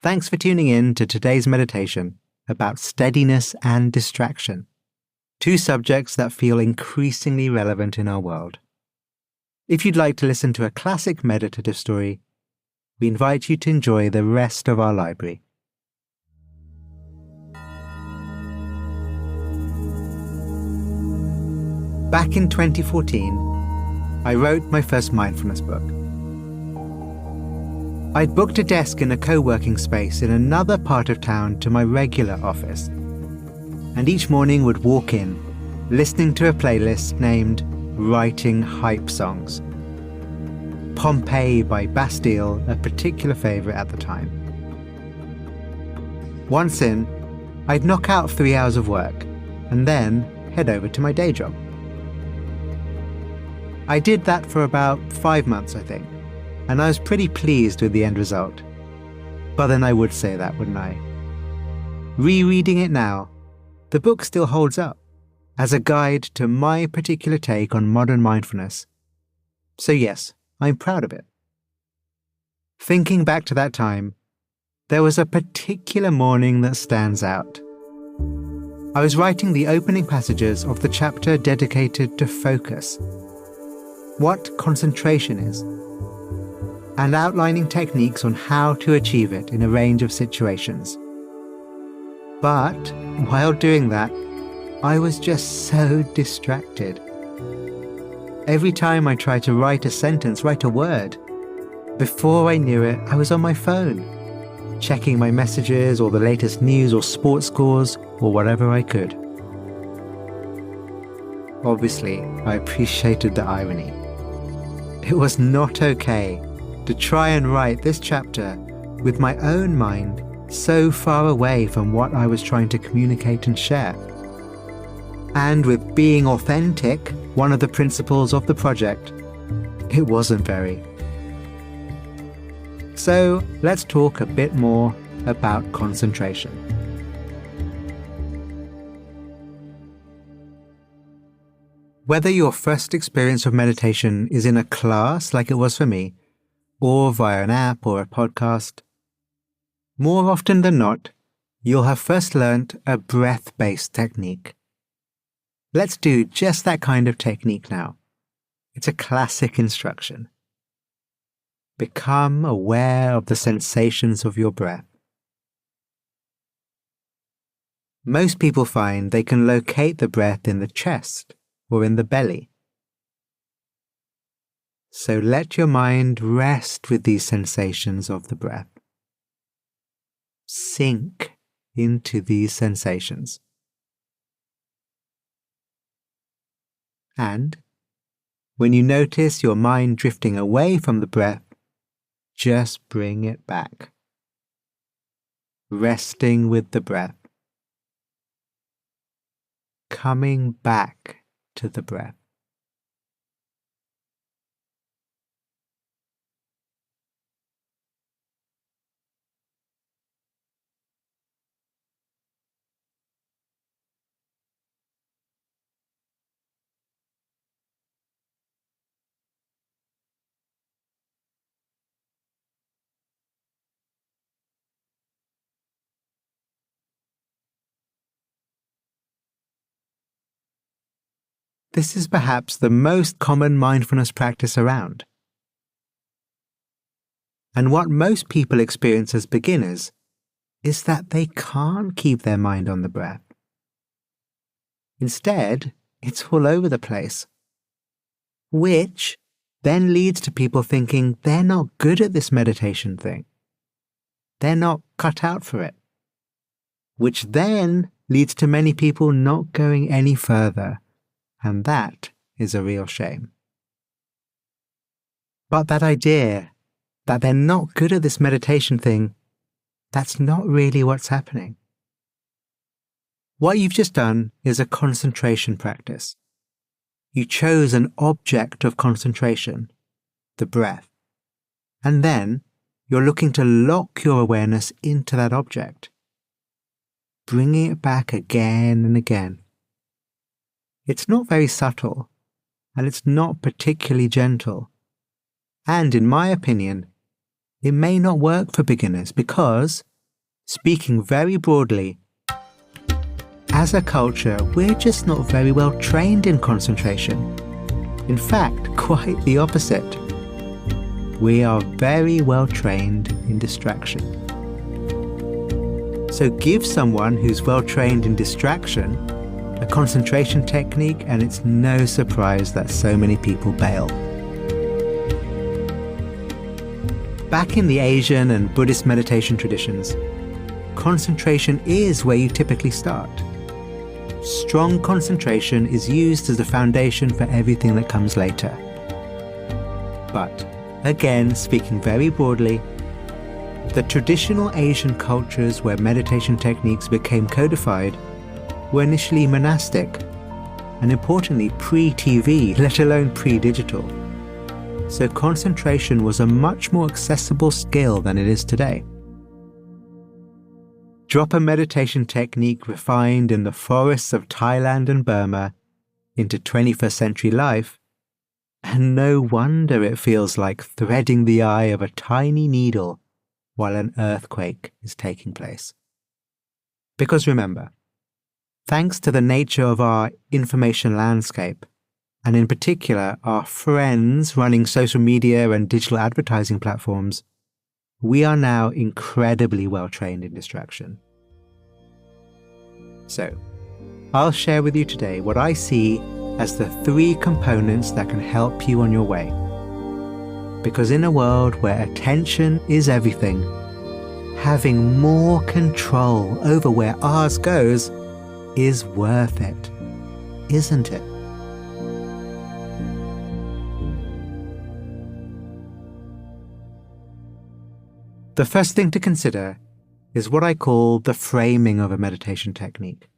Thanks for tuning in to today's meditation about steadiness and distraction, two subjects that feel increasingly relevant in our world. If you'd like to listen to a classic meditative story, we invite you to enjoy the rest of our library. Back in 2014, I wrote my first mindfulness book. I'd booked a desk in a co-working space in another part of town to my regular office, and each morning would walk in, listening to a playlist named Writing Hype Songs. Pompeii by Bastille, a particular favourite at the time. Once in, I'd knock out 3 hours of work, and then head over to my day job. I did that for about 5 months, I think, and I was pretty pleased with the end result. But then I would say that, wouldn't I? Rereading it now, the book still holds up as a guide to my particular take on modern mindfulness. So yes, I'm proud of it. Thinking back to that time, there was a particular morning that stands out. I was writing the opening passages of the chapter dedicated to focus, what concentration is, and outlining techniques on how to achieve it in a range of situations. But while doing that, I was just so distracted. Every time I tried to write a sentence, write a word, before I knew it, I was on my phone, checking my messages or the latest news or sports scores or whatever I could. Obviously, I appreciated the irony. It was not okay to try and write this chapter with my own mind so far away from what I was trying to communicate and share. And with being authentic, one of the principles of the project, it wasn't very. So let's talk a bit more about concentration. Whether your first experience of meditation is in a class like it was for me, or via an app or a podcast, more often than not, you'll have first learnt a breath-based technique. Let's do just that kind of technique now. It's a classic instruction. Become aware of the sensations of your breath. Most people find they can locate the breath in the chest or in the belly. So let your mind rest with these sensations of the breath. Sink into these sensations. And when you notice your mind drifting away from the breath, just bring it back. Resting with the breath. Coming back to the breath. This is perhaps the most common mindfulness practice around. And what most people experience as beginners is that they can't keep their mind on the breath. Instead, it's all over the place, which then leads to people thinking they're not good at this meditation thing. They're not cut out for it, which then leads to many people not going any further. And that is a real shame. But that idea that they're not good at this meditation thing, that's not really what's happening. What you've just done is a concentration practice. You chose an object of concentration, the breath, and then you're looking to lock your awareness into that object, bringing it back again and again. It's not very subtle, and it's not particularly gentle. And in my opinion, it may not work for beginners because Speaking very broadly, as a culture, we're just not very well trained in concentration. In fact, quite the opposite. We are very well trained in distraction. So give someone who's well trained in distraction a concentration technique, and it's no surprise that so many people bail. Back in the Asian and Buddhist meditation traditions, concentration is where you typically start. Strong concentration is used as the foundation for everything that comes later. But, again, speaking very broadly, the traditional Asian cultures where meditation techniques became codified were initially monastic, and importantly pre-TV, let alone pre-digital. So concentration was a much more accessible skill than it is today. Drop a meditation technique refined in the forests of Thailand and Burma into 21st century life, and no wonder it feels like threading the eye of a tiny needle while an earthquake is taking place. Because remember, thanks to the nature of our information landscape, and in particular our friends running social media and digital advertising platforms, we are now incredibly well trained in distraction. So, I'll share with you today what I see as the 3 components that can help you on your way. Because in a world where attention is everything, having more control over where ours goes is worth it, isn't it? The first thing to consider is what I call the framing of a meditation technique.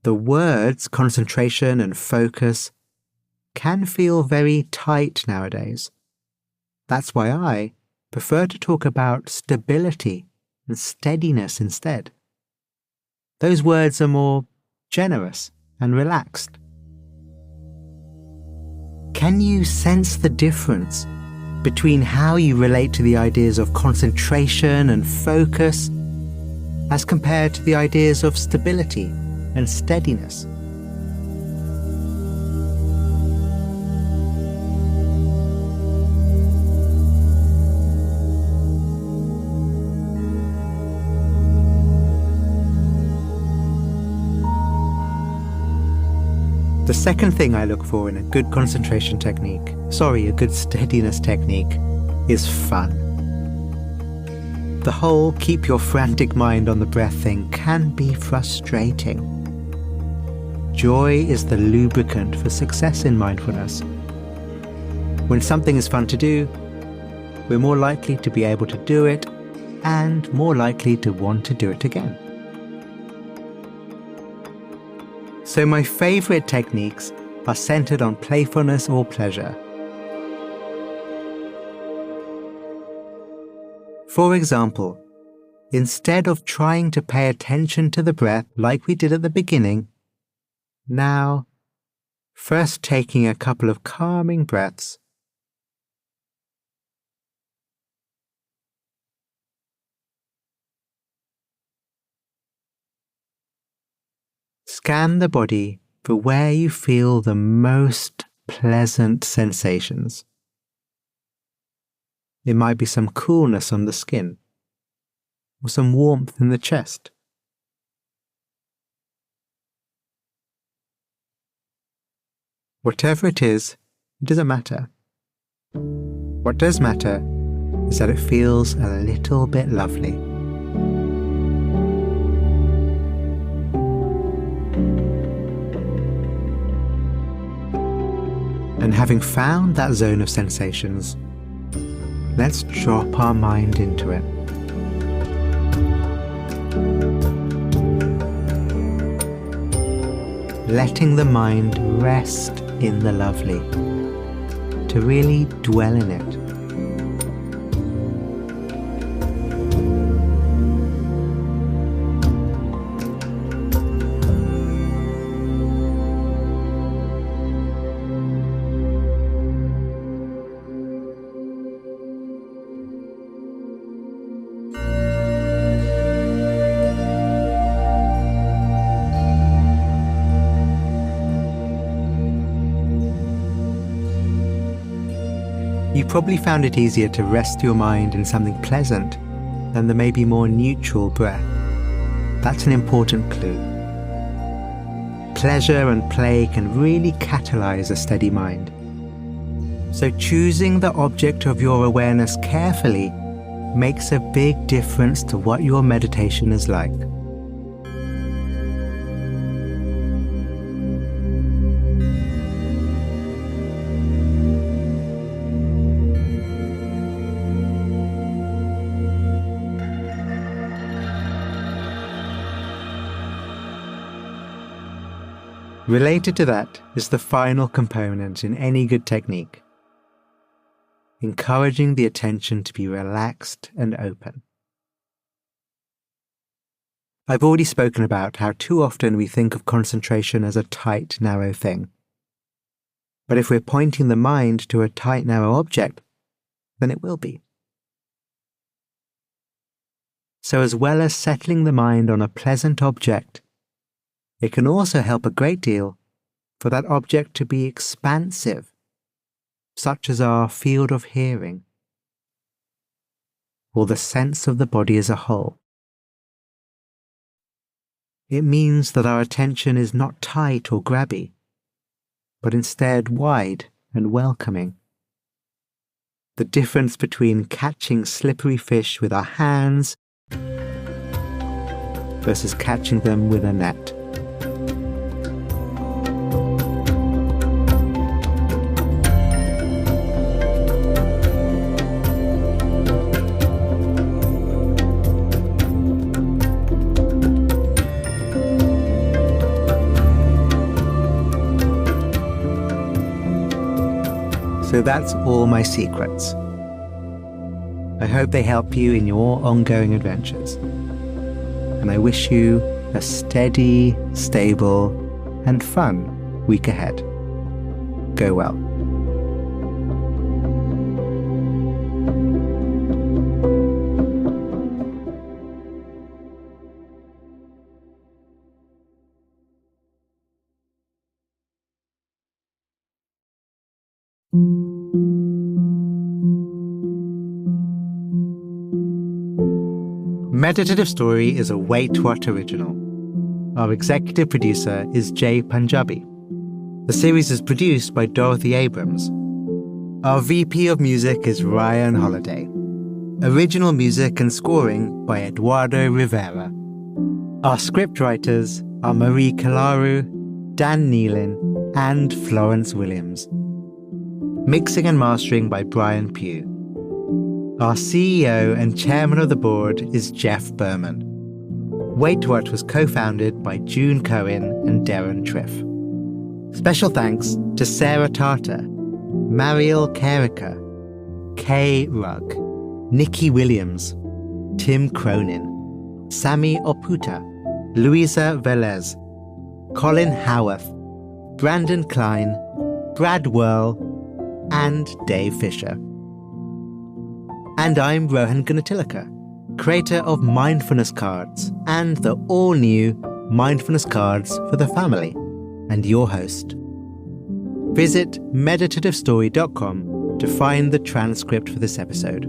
The words concentration and focus can feel very tight nowadays. That's why I prefer to talk about stability and steadiness instead. Those words are more generous and relaxed. Can you sense the difference between how you relate to the ideas of concentration and focus as compared to the ideas of stability and steadiness? The second thing I look for in a good concentration technique, a good steadiness technique, is fun. The whole keep your frantic mind on the breath thing can be frustrating. Joy is the lubricant for success in mindfulness. When something is fun to do, we're more likely to be able to do it and more likely to want to do it again. So my favorite techniques are centered on playfulness or pleasure. For example, instead of trying to pay attention to the breath like we did at the beginning, now, first taking a couple of calming breaths, scan the body for where you feel the most pleasant sensations. It might be some coolness on the skin, or some warmth in the chest. Whatever it is, it doesn't matter. What does matter is that it feels a little bit lovely. And having found that zone of sensations, let's drop our mind into it. Letting the mind rest in the lovely, to really dwell in it. you probably found it easier to rest your mind in something pleasant than the maybe more neutral breath. That's an important clue. Pleasure and play can really catalyze a steady mind. So choosing the object of your awareness carefully makes a big difference to what your meditation is like. Related to that is the final component in any good technique: encouraging the attention to be relaxed and open. I've already spoken about how too often we think of concentration as a tight, narrow thing. But if we're pointing the mind to a tight, narrow object, then it will be. So as well as settling the mind on a pleasant object, it can also help a great deal for that object to be expansive, such as our field of hearing, or the sense of the body as a whole. It means that our attention is not tight or grabby, but instead wide and welcoming. The difference between catching slippery fish with our hands versus catching them with a net. So that's all my secrets. I hope they help you in your ongoing adventures. And I wish you a steady, stable, and fun week ahead. Go well. Meditative Story is a Wait What original. Our executive producer is Jay Punjabi. The series is produced by Dorothy Abrams. Our VP of Music is Ryan Holiday. Original music and scoring by Eduardo Rivera. Our scriptwriters are Marie Kalaru, Dan Nealon, and Florence Williams. Mixing and mastering by Brian Pugh. Our CEO and chairman of the board is Jeff Berman. Wait What was co-founded by June Cohen and Darren Triff. Special thanks to Sarah Tartar, Mariel Carricker, Kay Rugg, Nikki Williams, Tim Cronin, Sami Oputa, Luisa Velez, Colin Howarth, Brandon Klein, Brad Whirl, and Dave Fisher. And I'm Rohan Gunatilaka, creator of Mindfulness Cards and the all-new Mindfulness Cards for the Family, and your host. Visit meditativestory.com to find the transcript for this episode.